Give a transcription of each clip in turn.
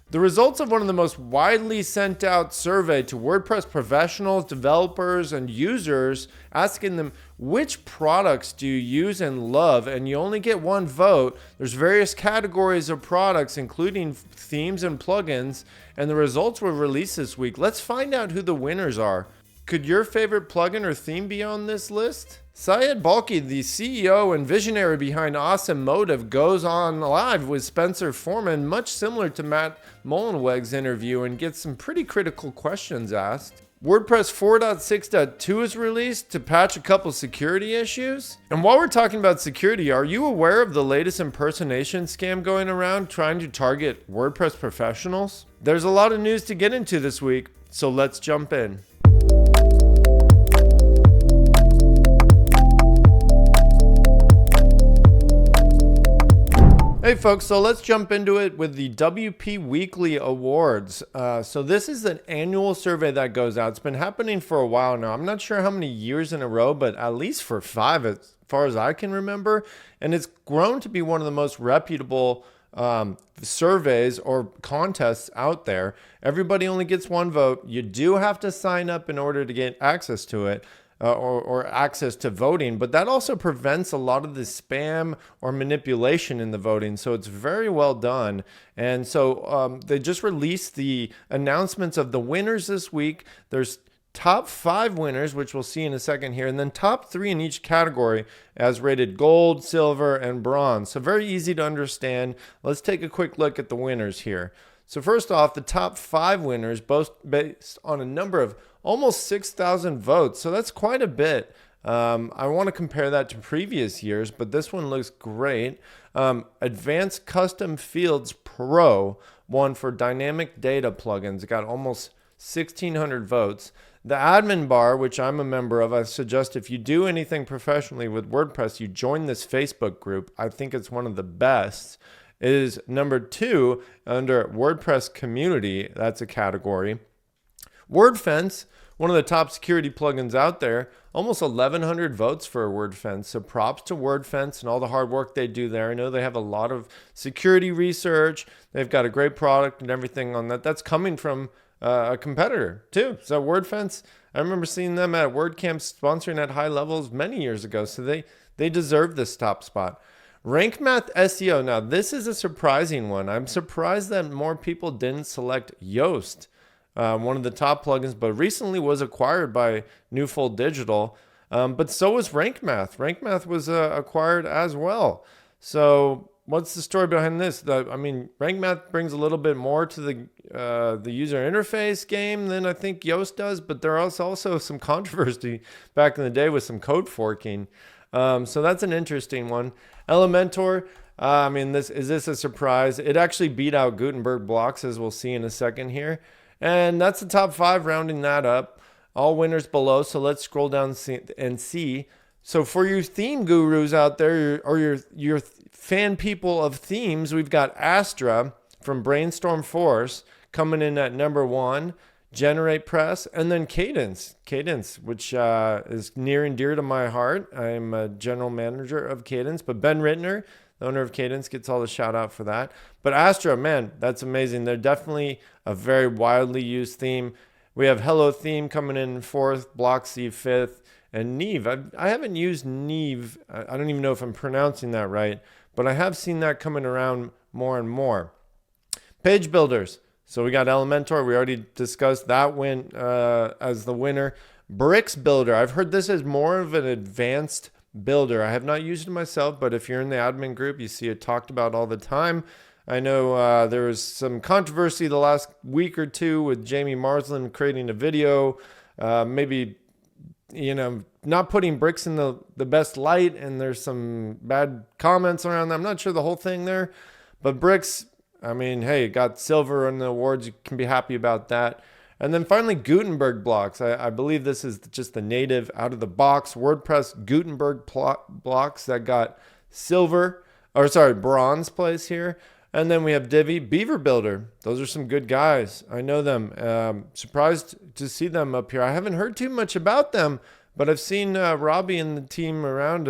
The results of one of the most widely sent out survey to WordPress professionals, developers, and users, asking them which products do you use and love, and you only get one vote. There's various categories of products, including themes and plugins, and the results were released this week. Let's find out who the winners are. Could your favorite plugin or theme be on this list? Syed Balkhi, the CEO and visionary behind Awesome Motive, goes on live with Spencer Foreman, much similar to Matt Mullenweg's interview, and gets some pretty critical questions asked. WordPress 4.6.2 is released to patch a couple security issues. And while we're talking about security, are you aware of the latest impersonation scam going around trying to target WordPress professionals? There's a lot of news to get into this week, so let's jump in. Hey folks, so let's jump into it with the WP Weekly Awards. So this is an annual survey that goes out. It's been happening for a while now. I'm not sure how many years in a row, but at least for 5 as far as I can remember. And it's grown to be one of the most reputable surveys or contests out there. Everybody only gets one vote. You do have to sign up in order to get access to it. Or access to voting, but that also prevents a lot of the spam or manipulation in the voting. So it's very well done. And so they just released the announcements of the winners this week. There's top 5 winners, which we'll see in a second here, and then top 3 in each category as rated gold, silver, and bronze. So very easy to understand. Let's take a quick look at the winners here. So first off, the top 5 winners, both based on a number of almost 6,000 votes. So that's quite a bit. I want to compare that to previous years, but this one looks great. Advanced Custom Fields Pro won for dynamic data plugins. It got almost 1,600 votes. The admin bar, which I'm a member of, I suggest if you do anything professionally with WordPress, you join this Facebook group. I think it's one of the best. Is number 2 under WordPress Community. That's a category. WordFence, one of the top security plugins out there, almost 1,100 votes for WordFence. So props to WordFence and all the hard work they do there. I know they have a lot of security research. They've got a great product and everything on that. That's coming from a competitor too. So WordFence, I remember seeing them at WordCamp sponsoring at high levels many years ago. So they deserve this top spot. RankMath SEO. Now, this is a surprising one. I'm surprised that more people didn't select Yoast, one of the top plugins, but recently was acquired by Newfold Digital. But so was RankMath. RankMath was acquired as well. So what's the story behind this? RankMath brings a little bit more to the user interface game than I think Yoast does, but there was also some controversy back in the day with some code forking. So that's an interesting one. Elementor, this is a surprise. It actually beat out Gutenberg blocks, as we'll see in a second here. And that's the top 5, rounding that up. All winners below, so let's scroll down and see. So for your theme gurus out there, or your fan people of themes, we've got Astra from Brainstorm Force coming in at number 1. Generate Press, and then Cadence, which is near and dear to my heart. I'm a general manager of Cadence, but Ben Rittner, the owner of Cadence, gets all the shout out for that. But Astra, man, that's amazing. They're definitely a very widely used theme. We have Hello Theme coming in 4th, Blocksy 5th, and Neve. I haven't used Neve. I don't even know if I'm pronouncing that right, but I have seen that coming around more and more. Page builders. So we got Elementor. We already discussed that win as the winner. Bricks Builder. I've heard this is more of an advanced builder. I have not used it myself, but if you're in the admin group, you see it talked about all the time. I know there was some controversy the last week or 2 with Jamie Marsland creating a video, maybe not putting bricks in the best light, and there's some bad comments around that. I'm not sure the whole thing there, but bricks, hey, got silver in the awards. You can be happy about that. And then finally, Gutenberg blocks. I believe this is just the native out-of-the-box WordPress Gutenberg blocks that got bronze place here. And then we have Divi, Beaver Builder. Those are some good guys. I know them. Surprised to see them up here. I haven't heard too much about them, but I've seen Robbie and the team around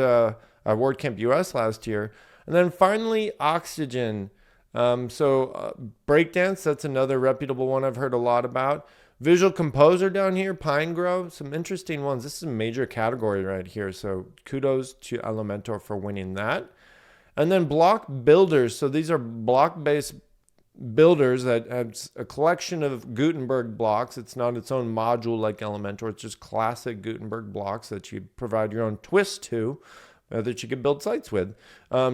WordCamp US last year. And then finally, Oxygen. Breakdance, that's another reputable one I've heard a lot about. Visual Composer down here, Pine Grove, some interesting ones. This is a major category right here. So kudos to Elementor for winning that. And then block builders. So these are block-based builders that have a collection of Gutenberg blocks. It's not its own module like Elementor. It's just classic Gutenberg blocks that you provide your own twist to, that you can build sites with.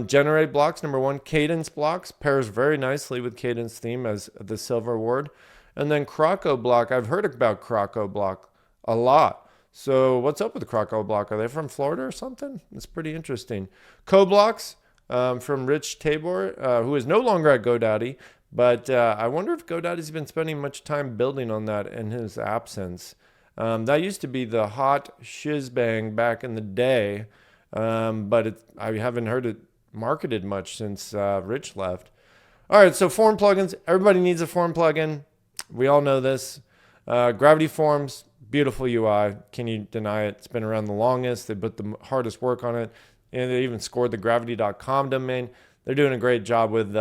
Generate blocks, number one. Cadence blocks pairs very nicely with Cadence Theme as the silver award. And then Croco block. I've heard about Croco block a lot. So what's up with the Croco block? Are they from Florida or something? It's pretty interesting. Co-blocks from Rich Tabor, who is no longer at GoDaddy. But I wonder if GoDaddy's been spending much time building on that in his absence. That used to be the hot shiz-bang back in the day. But I haven't heard it marketed much since Rich left. All right, so form plugins. Everybody needs a form plugin. We all know this. Gravity Forms, beautiful UI. Can you deny it? It's been around the longest. They put the hardest work on it. And they even scored the gravity.com domain. They're doing a great job with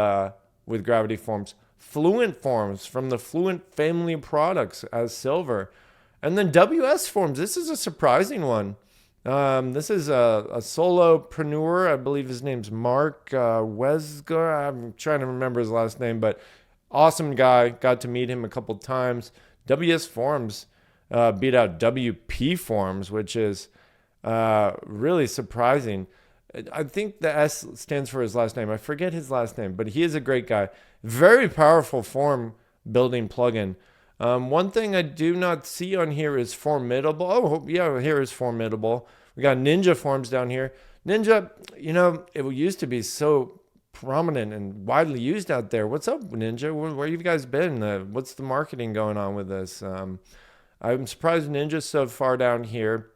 Gravity Forms. Fluent Forms from the Fluent family of products as silver. And then WS Forms. This is a surprising one. This is a solopreneur. I believe his name's Mark Wesgar. I'm trying to remember his last name, but awesome guy. Got to meet him a couple times. WS Forms beat out WP Forms, which is really surprising. I think the S stands for his last name. I forget his last name, but he is a great guy. Very powerful form building plugin. One thing I do not see on here is Formidable. Oh, yeah, here is Formidable. We got Ninja Forms down here. Ninja, it used to be so prominent and widely used out there. What's up, Ninja? Where you guys been? What's the marketing going on with this? I'm surprised Ninja's so far down here.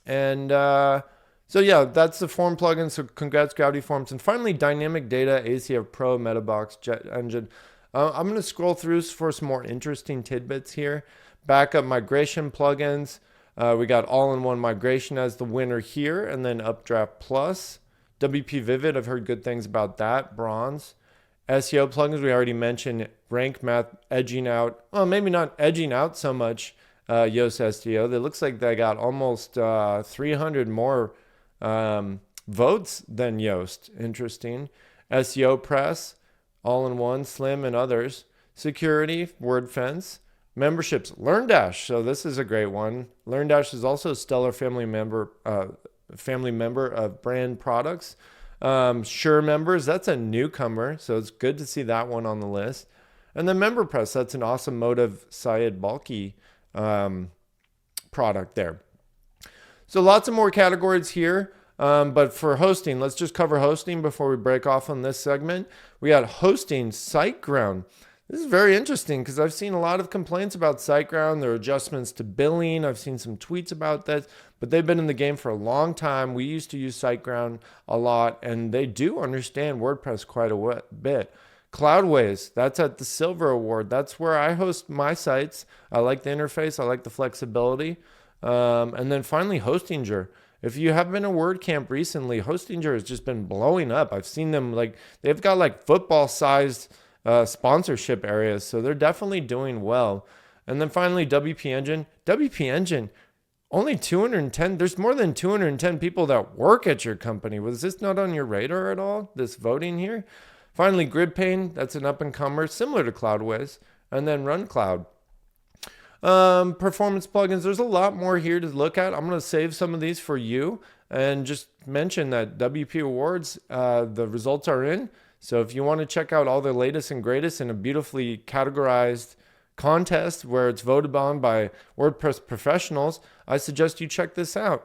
And so yeah, that's the form plugin. So congrats, Gravity Forms. And finally, Dynamic Data, ACF Pro, Metabox, Jet Engine. I'm going to scroll through for some more interesting tidbits here. Backup migration plugins. We got all-in-one migration as the winner here, and then Updraft Plus. WP Vivid, I've heard good things about that. Bronze. SEO plugins, we already mentioned. RankMath edging out. Well, maybe not edging out so much Yoast SEO. It looks like they got almost 300 more votes than Yoast. Interesting. SEO Press. All-in-one, Slim, and others. Security, WordFence. Memberships, LearnDash. So this is a great one. LearnDash is also a stellar family member of brand products. Sure Members, that's a newcomer. So it's good to see that one on the list. And then MemberPress, that's an awesome Motive Syed Balkhi product there. So lots of more categories here. But for hosting, let's just cover hosting before we break off on this segment. We got hosting, SiteGround. This is very interesting because I've seen a lot of complaints about SiteGround. There are adjustments to billing. I've seen some tweets about this, but they've been in the game for a long time. We used to use SiteGround a lot, and they do understand WordPress quite a bit. Cloudways, that's at the Silver Award. That's where I host my sites. I like the interface. I like the flexibility. And then finally, Hostinger. If you have been a WordCamp recently, Hostinger has just been blowing up. I've seen them they've got football-sized sponsorship areas, so they're definitely doing well. And then finally, WP Engine. WP Engine, only 210. There's more than 210 people that work at your company. Was this not on your radar at all, this voting here? Finally, GridPane. That's an up-and-comer, similar to Cloudways. And then RunCloud. Performance plugins, there's a lot more here to look at. I'm going to save some of these for you and just mention that WP Awards, the results are in. So if you want to check out all the latest and greatest in a beautifully categorized contest where it's voted on by WordPress professionals, I suggest you check this out.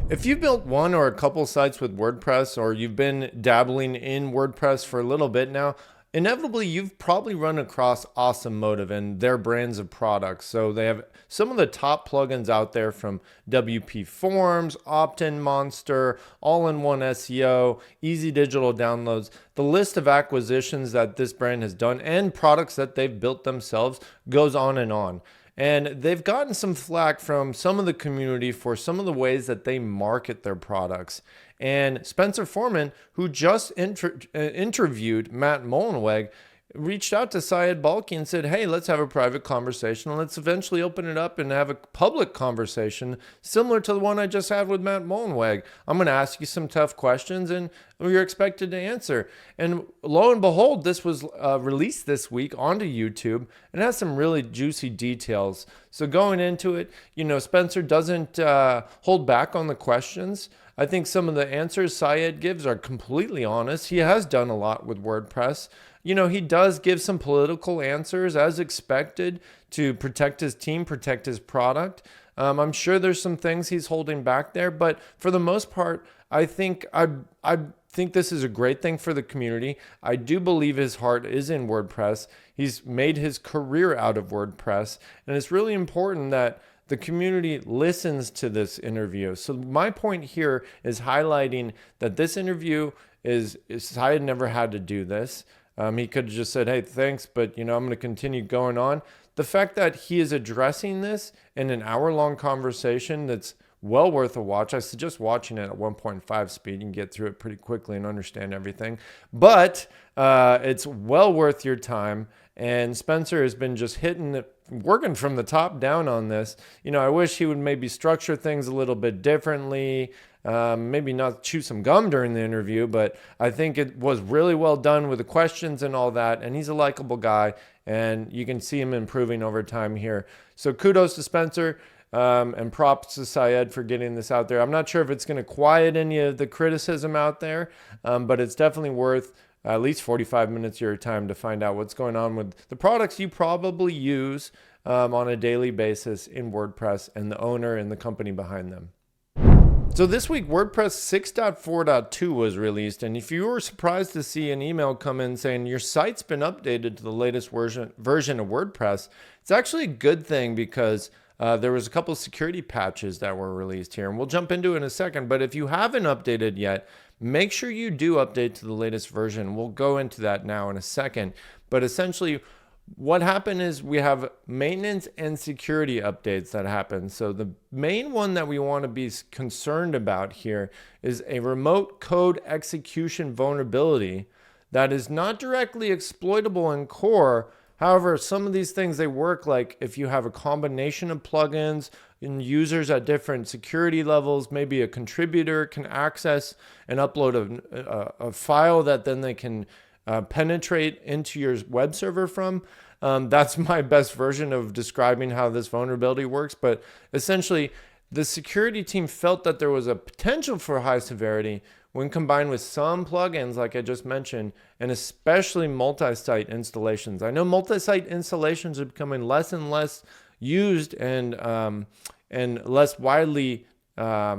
If you've built one or a couple sites with WordPress, or you've been dabbling in WordPress for a little bit now, inevitably, you've probably run across Awesome Motive and their brands of products. So they have some of the top plugins out there from WP Forms, Opt-in Monster, All-in-One SEO, Easy Digital Downloads. The list of acquisitions that this brand has done and products that they've built themselves goes on and on. And they've gotten some flack from some of the community for some of the ways that they market their products. And Spencer Foreman, who just interviewed Matt Mullenweg, reached out to Syed Balkhi and said, hey, let's have a private conversation and let's eventually open it up and have a public conversation similar to the one I just had with Matt Mullenweg. I'm going to ask you some tough questions and you're expected to answer. And lo and behold, this was released this week onto YouTube and has some really juicy details. So going into it, Spencer doesn't hold back on the questions. I think some of the answers Syed gives are completely honest. He has done a lot with WordPress. He does give some political answers as expected to protect his team, protect his product. I'm sure there's some things he's holding back there, but for the most part, I think this is a great thing for the community. I do believe his heart is in WordPress. He's made his career out of WordPress, and it's really important that the community listens to this interview. So my point here is highlighting that this interview is Syed never had to do this. He could have just said, hey, thanks, but I'm going to continue going on. The fact that he is addressing this in an hour-long conversation that's well worth a watch. I suggest watching it at 1.5 speed. You can get through it pretty quickly and understand everything. But it's well worth your time. And Spencer has been just working from the top down on this. I wish he would maybe structure things a little bit differently. Maybe not chew some gum during the interview, but I think it was really well done with the questions and all that. And he's a likable guy, and you can see him improving over time here. So kudos to Spencer, and props to Syed for getting this out there. I'm not sure if it's going to quiet any of the criticism out there, but it's definitely worth at least 45 minutes of your time to find out what's going on with the products you probably use on a daily basis in WordPress and the owner and the company behind them. So this week, WordPress 6.4.2 was released, and if you were surprised to see an email come in saying your site's been updated to the latest version of WordPress, it's actually a good thing because there was a couple of security patches that were released here, and we'll jump into it in a second. But if you haven't updated yet, make sure you do update to the latest version. We'll go into that now in a second. But essentially, what happened is we have maintenance and security updates that happen. So the main one that we want to be concerned about here is a remote code execution vulnerability that is not directly exploitable in core. However, some of these things, they work like if you have a combination of plugins and users at different security levels, maybe a contributor can access and upload a file that then they can penetrate into your web server from. That's my best version of describing how this vulnerability works. But essentially, the security team felt that there was a potential for high severity when combined with some plugins, like I just mentioned, and especially multi-site installations. I know multi-site installations are becoming less and less used and less widely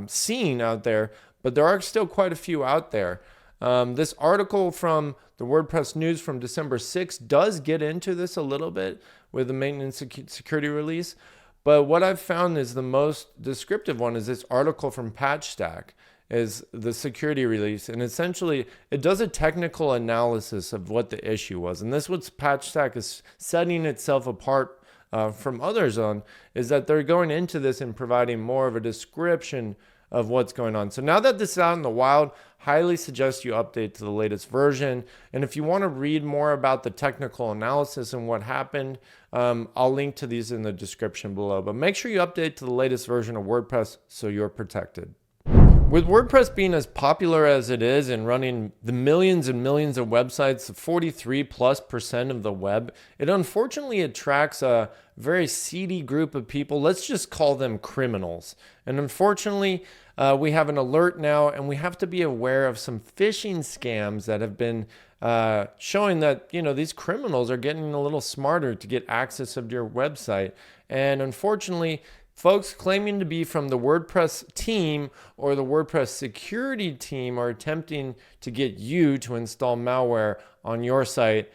seen out there, but there are still quite a few out there. This article from the WordPress News from December 6th does get into this a little bit with the maintenance security release, but what I've found is the most descriptive one is this article from PatchStack, is the security release, and essentially it does a technical analysis of what the issue was. And this what PatchStack is setting itself apart from others on, is that they're going into this and providing more of a description of what's going on. So now that this is out in the wild, highly suggest you update to the latest version. And if you want to read more about the technical analysis and what happened, I'll link to these in the description below. But make sure you update to the latest version of WordPress so you're protected. With WordPress being as popular as it is and running the millions and millions of websites, 43+% of the web, it unfortunately attracts a very seedy group of people. Let's just call them criminals. And unfortunately, we have an alert now, and we have to be aware of some phishing scams that have been showing that, these criminals are getting a little smarter to get access of your website. And unfortunately, folks claiming to be from the WordPress team or the WordPress security team are attempting to get you to install malware on your site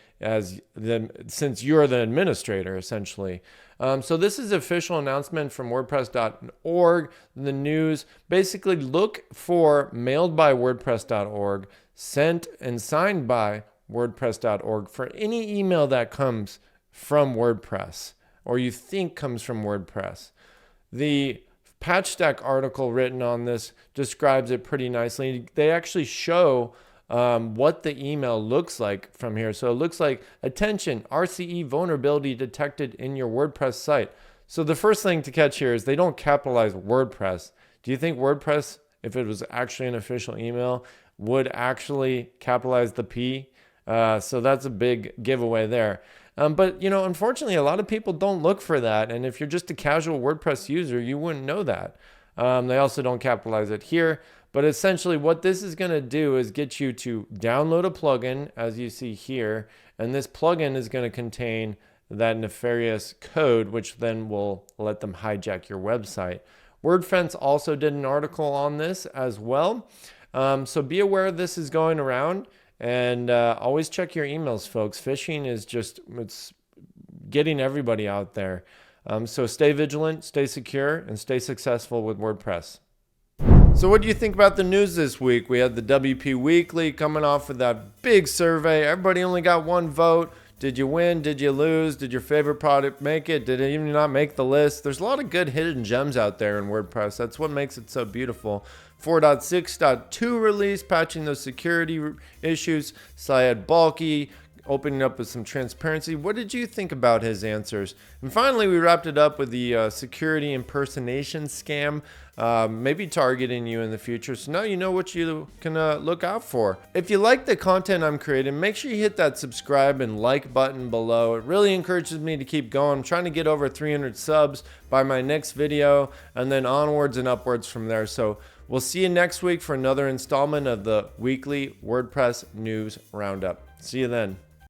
since you're the administrator, essentially. So this is an official announcement from WordPress.org, the news. Basically, look for mailed by WordPress.org, sent and signed by WordPress.org for any email that comes from WordPress. or you think comes from WordPress. The patch stack article written on this describes it pretty nicely. They actually show what the email looks like from here. So it looks like, attention, RCE vulnerability detected in your WordPress site. So the first thing to catch here is they don't capitalize WordPress. Do you think WordPress, if it was actually an official email, would actually capitalize the P? So that's a big giveaway there. But, unfortunately, a lot of people don't look for that. And if you're just a casual WordPress user, you wouldn't know that. They also don't capitalize it here. But essentially what this is going to do is get you to download a plugin, as you see here. And this plugin is going to contain that nefarious code, which then will let them hijack your website. WordFence also did an article on this as well. So be aware this is going around. And always check your emails, folks. Phishing is it's getting everybody out there. So stay vigilant, stay secure, and stay successful with WordPress. So what do you think about the news this week? We had the WP Weekly coming off with that big survey. Everybody only got one vote. Did you win? Did you lose? Did your favorite product make it? Did it even not make the list? There's a lot of good hidden gems out there in WordPress. That's what makes it so beautiful. 4.6.2 release, patching those security issues. Syed Balkhi, opening up with some transparency. What did you think about his answers? And finally, we wrapped it up with the security impersonation scam, maybe targeting you in the future. So now you know what you can look out for. If you like the content I'm creating, make sure you hit that subscribe and like button below. It really encourages me to keep going. I'm trying to get over 300 subs by my next video, and then onwards and upwards from there. So we'll see you next week for another installment of the weekly WordPress News Roundup. See you then.